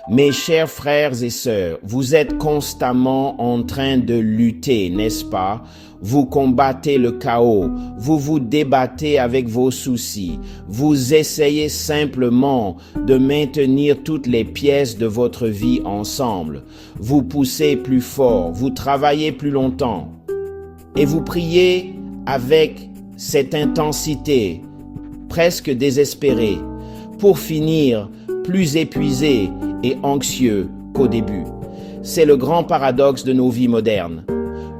Mes chers frères et sœurs, vous êtes constamment en train de lutter, n'est-ce pas? Vous combattez le chaos, vous vous débattez avec vos soucis, vous essayez simplement de maintenir toutes les pièces de votre vie ensemble. Vous poussez plus fort, vous travaillez plus longtemps et vous priez avec cette intensité, presque désespérée, pour finir plus épuisé et anxieux qu'au début. C'est le grand paradoxe de nos vies modernes.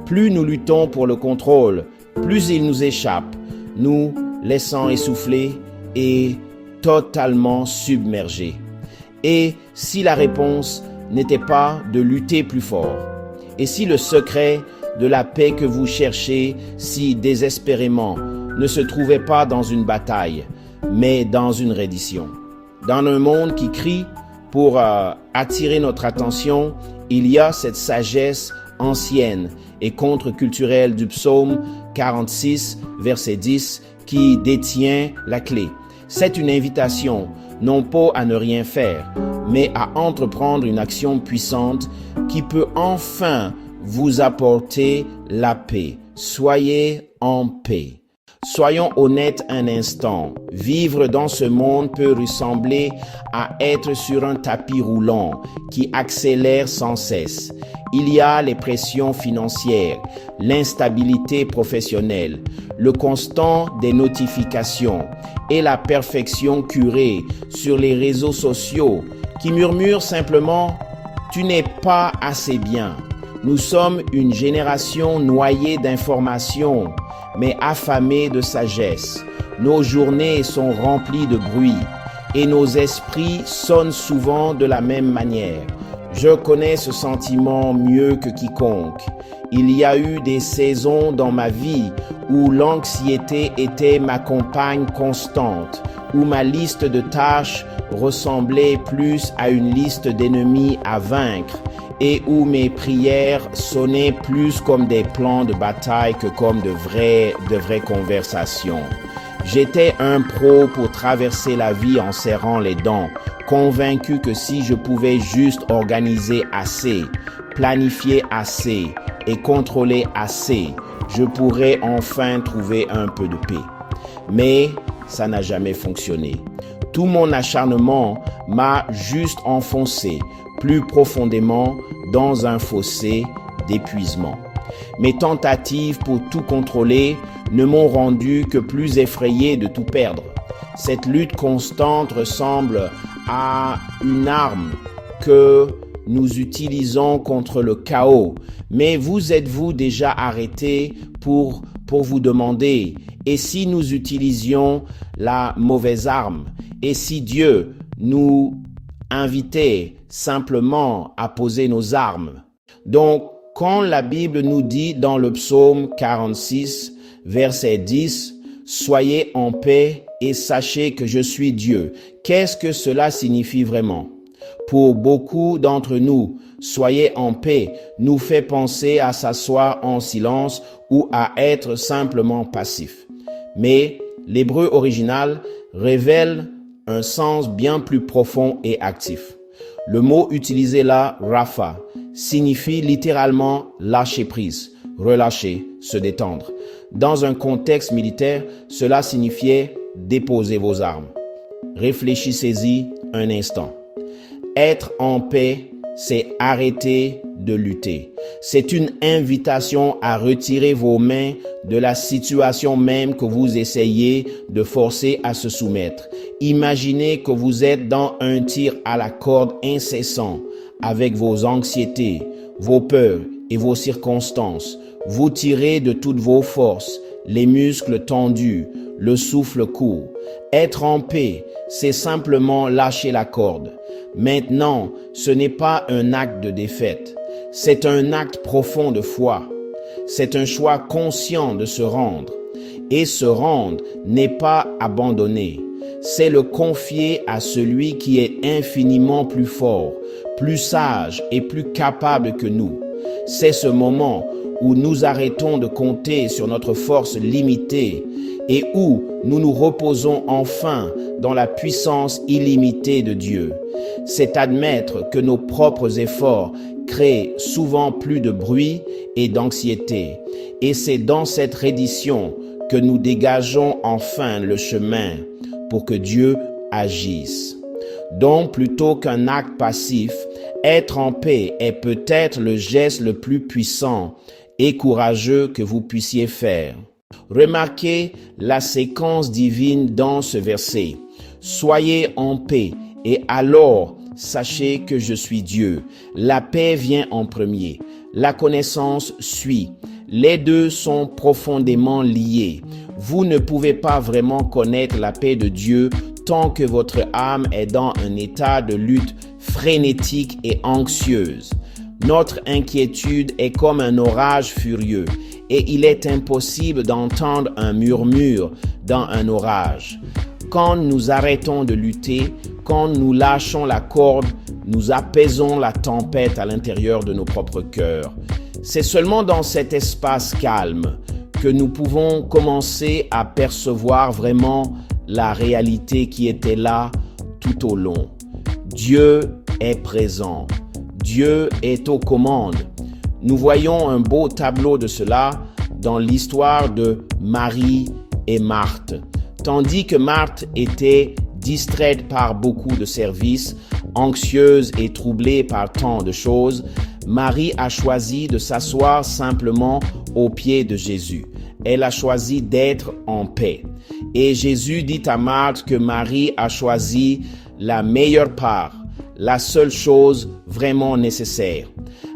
Plus nous luttons pour le contrôle, plus il nous échappe, nous laissant essouffler et totalement submergés. Et si la réponse n'était pas de lutter plus fort? Et si le secret de la paix que vous cherchez si désespérément ne se trouvait pas dans une bataille, mais dans une reddition? Dans un monde qui crie pour attirer notre attention, il y a cette sagesse ancienne et contre-culturelle du psaume 46, verset 10, qui détient la clé. C'est une invitation, non pas à ne rien faire, mais à entreprendre une action puissante qui peut enfin vous apporter la paix. Soyez en paix. Soyons honnêtes un instant. Vivre dans ce monde peut ressembler à être sur un tapis roulant qui accélère sans cesse. Il y a les pressions financières, l'instabilité professionnelle, le constant des notifications et la perfection curée sur les réseaux sociaux qui murmurent simplement « Tu n'es pas assez bien ». Nous sommes une génération noyée d'informations, mais affamée de sagesse. Nos journées sont remplies de bruit et nos esprits sonnent souvent de la même manière. Je connais ce sentiment mieux que quiconque. Il y a eu des saisons dans ma vie où l'anxiété était ma compagne constante, où ma liste de tâches ressemblait plus à une liste d'ennemis à vaincre et où mes prières sonnaient plus comme des plans de bataille que comme de vraies conversations. J'étais un pro pour traverser la vie en serrant les dents, convaincu que si je pouvais juste organiser assez, planifier assez et contrôler assez, je pourrais enfin trouver un peu de paix. Mais ça n'a jamais fonctionné. Tout mon acharnement m'a juste enfoncé plus profondément dans un fossé d'épuisement. Mes tentatives pour tout contrôler ne m'ont rendu que plus effrayé de tout perdre. Cette lutte constante ressemble à une arme que nous utilisons contre le chaos. Mais vous êtes-vous déjà arrêté pour vous demander, et si nous utilisions la mauvaise arme? Et si Dieu nous invitait simplement à poser nos armes? Donc, quand la Bible nous dit dans le psaume 46, verset 10, « Soyez en paix et sachez que je suis Dieu », qu'est-ce que cela signifie vraiment? Pour beaucoup d'entre nous, « Soyez en paix » nous fait penser à s'asseoir en silence ou à être simplement passif. Mais l'hébreu original révèle un sens bien plus profond et actif. Le mot utilisé là, Rapha, signifie littéralement lâcher prise, relâcher, se détendre. Dans un contexte militaire, cela signifiait déposer vos armes. Réfléchissez-y un instant. Être en paix, c'est arrêter de lutter. C'est une invitation à retirer vos mains de la situation même que vous essayez de forcer à se soumettre. Imaginez que vous êtes dans un tir à la corde incessant avec vos anxiétés, vos peurs et vos circonstances. Vous tirez de toutes vos forces, les muscles tendus, le souffle court. Être en paix, c'est simplement lâcher la corde. Maintenant, ce n'est pas un acte de défaite. C'est un acte profond de foi. C'est un choix conscient de se rendre. Et se rendre n'est pas abandonner. C'est le confier à celui qui est infiniment plus fort, plus sage et plus capable que nous. C'est ce moment où nous arrêtons de compter sur notre force limitée et où nous nous reposons enfin dans la puissance illimitée de Dieu. C'est admettre que nos propres efforts créent souvent plus de bruit et d'anxiété. Et c'est dans cette reddition que nous dégageons enfin le chemin pour que Dieu agisse. Donc, plutôt qu'un acte passif, être en paix est peut-être le geste le plus puissant et courageux que vous puissiez faire. Remarquez la séquence divine dans ce verset. Soyez en paix et alors sachez que je suis Dieu. La paix vient en premier. La connaissance suit. Les deux sont profondément liés. Vous ne pouvez pas vraiment connaître la paix de Dieu tant que votre âme est dans un état de lutte frénétique et anxieuse. Notre inquiétude est comme un orage furieux et il est impossible d'entendre un murmure dans un orage. Quand nous arrêtons de lutter, quand nous lâchons la corde, nous apaisons la tempête à l'intérieur de nos propres cœurs. C'est seulement dans cet espace calme que nous pouvons commencer à percevoir vraiment la réalité qui était là tout au long. Dieu est présent. Dieu est aux commandes. Nous voyons un beau tableau de cela dans l'histoire de Marie et Marthe. Tandis que Marthe était distraite par beaucoup de services, anxieuse et troublée par tant de choses, Marie a choisi de s'asseoir simplement aux pieds de Jésus. Elle a choisi d'être en paix. Et Jésus dit à Marthe que Marie a choisi la meilleure part, la seule chose vraiment nécessaire.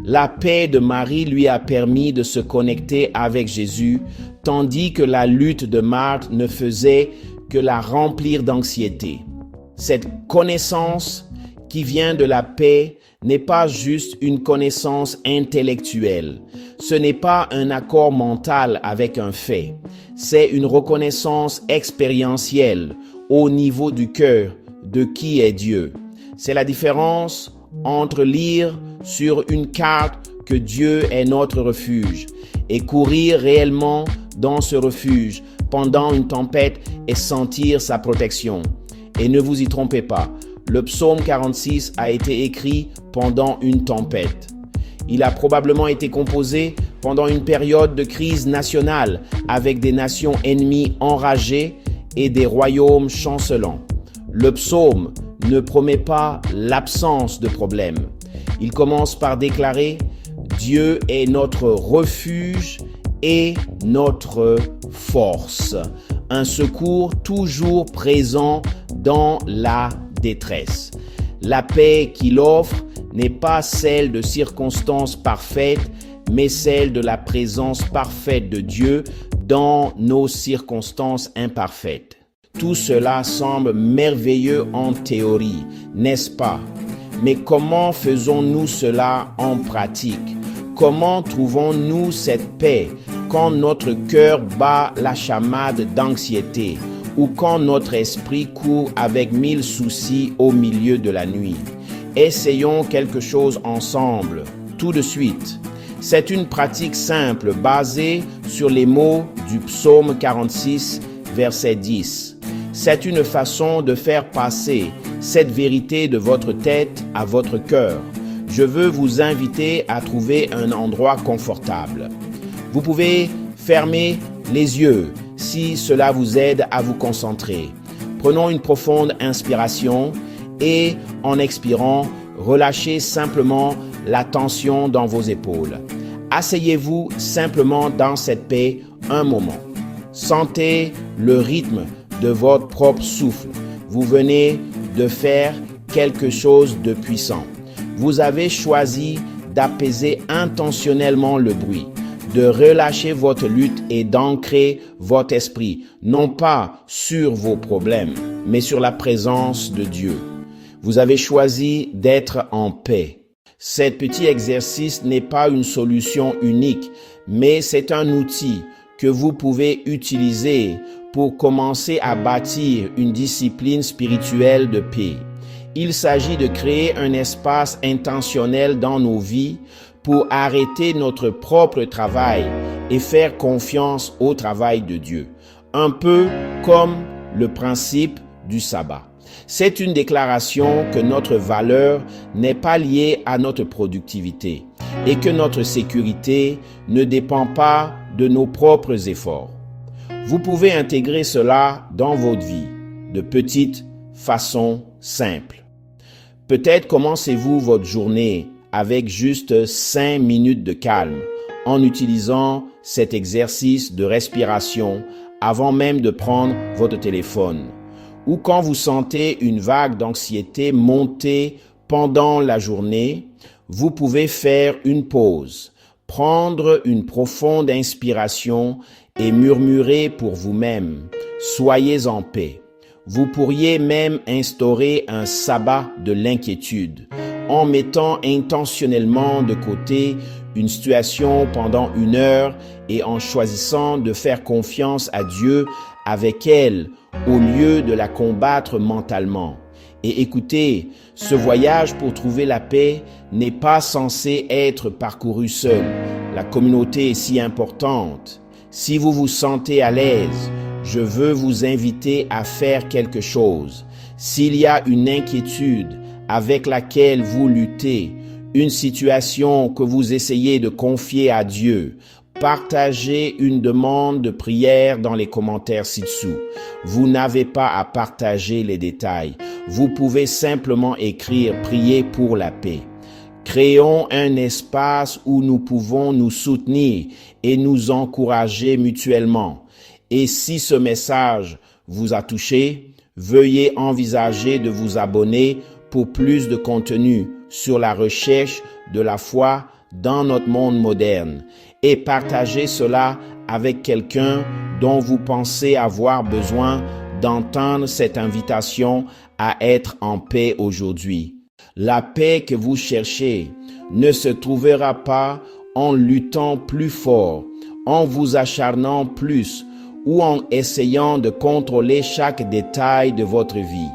La paix de Marie lui a permis de se connecter avec Jésus, tandis que la lutte de Marthe ne faisait que la remplir d'anxiété. Cette connaissance qui vient de la paix n'est pas juste une connaissance intellectuelle. Ce n'est pas un accord mental avec un fait. C'est une reconnaissance expérientielle au niveau du cœur de qui est Dieu. C'est la différence entre lire sur une carte que Dieu est notre refuge et courir réellement dans ce refuge pendant une tempête et sentir sa protection. Et ne vous y trompez pas, le psaume 46 a été écrit pendant une tempête. Il a probablement été composé pendant une période de crise nationale avec des nations ennemies enragées et des royaumes chancelants. Le psaume ne promet pas l'absence de problème. Il commence par déclarer « Dieu est notre refuge et notre force, un secours toujours présent dans la détresse. » La paix qu'il offre n'est pas celle de circonstances parfaites, mais celle de la présence parfaite de Dieu dans nos circonstances imparfaites. Tout cela semble merveilleux en théorie, n'est-ce pas? Mais comment faisons-nous cela en pratique? Comment trouvons-nous cette paix quand notre cœur bat la chamade d'anxiété ou quand notre esprit court avec 1000 soucis au milieu de la nuit? Essayons quelque chose ensemble, tout de suite. C'est une pratique simple basée sur les mots du psaume 46, verset 10. C'est une façon de faire passer cette vérité de votre tête à votre cœur. Je veux vous inviter à trouver un endroit confortable. Vous pouvez fermer les yeux si cela vous aide à vous concentrer. Prenons une profonde inspiration et en expirant, relâchez simplement la tension dans vos épaules. Asseyez-vous simplement dans cette paix un moment. Sentez le rythme de votre propre souffle. Vous venez de faire quelque chose de puissant. Vous avez choisi d'apaiser intentionnellement le bruit, de relâcher votre lutte et d'ancrer votre esprit, non pas sur vos problèmes, mais sur la présence de Dieu. Vous avez choisi d'être en paix. Ce petit exercice n'est pas une solution unique, mais c'est un outil que vous pouvez utiliser pour commencer à bâtir une discipline spirituelle de paix. Il s'agit de créer un espace intentionnel dans nos vies pour arrêter notre propre travail et faire confiance au travail de Dieu. un peu comme le principe du sabbat. C'est une déclaration que notre valeur n'est pas liée à notre productivité et que notre sécurité ne dépend pas de nos propres efforts. Vous pouvez intégrer cela dans votre vie de petites façons simples. Peut-être commencez-vous votre journée avec juste 5 minutes de calme en utilisant cet exercice de respiration avant même de prendre votre téléphone. Ou quand vous sentez une vague d'anxiété monter pendant la journée, vous pouvez faire une pause, prendre une profonde inspiration et murmurer pour vous-même « Soyez en paix ». Vous pourriez même instaurer un sabbat de l'inquiétude en mettant intentionnellement de côté une situation pendant 1 heure et en choisissant de faire confiance à Dieu avec elle au lieu de la combattre mentalement. Et écoutez, ce voyage pour trouver la paix n'est pas censé être parcouru seul. La communauté est si importante. Si vous vous sentez à l'aise, je veux vous inviter à faire quelque chose. S'il y a une inquiétude avec laquelle vous luttez, une situation que vous essayez de confier à Dieu, partagez une demande de prière dans les commentaires ci-dessous. Vous n'avez pas à partager les détails. Vous pouvez simplement écrire « Prier pour la paix ». Créons un espace où nous pouvons nous soutenir et nous encourager mutuellement. Et si ce message vous a touché, veuillez envisager de vous abonner pour plus de contenu sur la recherche de la foi dans notre monde moderne et partagez cela avec quelqu'un dont vous pensez avoir besoin d'entendre cette invitation à être en paix aujourd'hui. La paix que vous cherchez ne se trouvera pas en luttant plus fort, en vous acharnant plus ou en essayant de contrôler chaque détail de votre vie.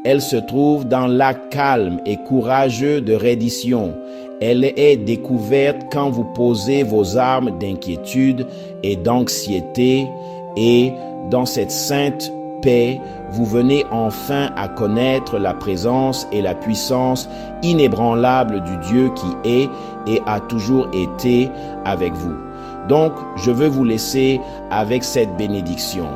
Elle se trouve dans l'acte calme et courageux de reddition. Elle est découverte quand vous posez vos armes d'inquiétude et d'anxiété et dans cette sainte paix, vous venez enfin à connaître la présence et la puissance inébranlable du Dieu qui est et a toujours été avec vous. Donc, je veux vous laisser avec cette bénédiction.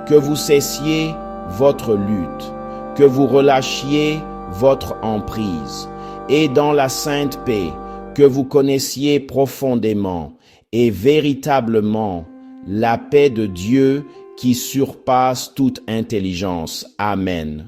Que vous cessiez votre lutte, que vous relâchiez votre emprise, et dans la sainte paix, que vous connaissiez profondément et véritablement la paix de Dieu qui surpasse toute intelligence. Amen.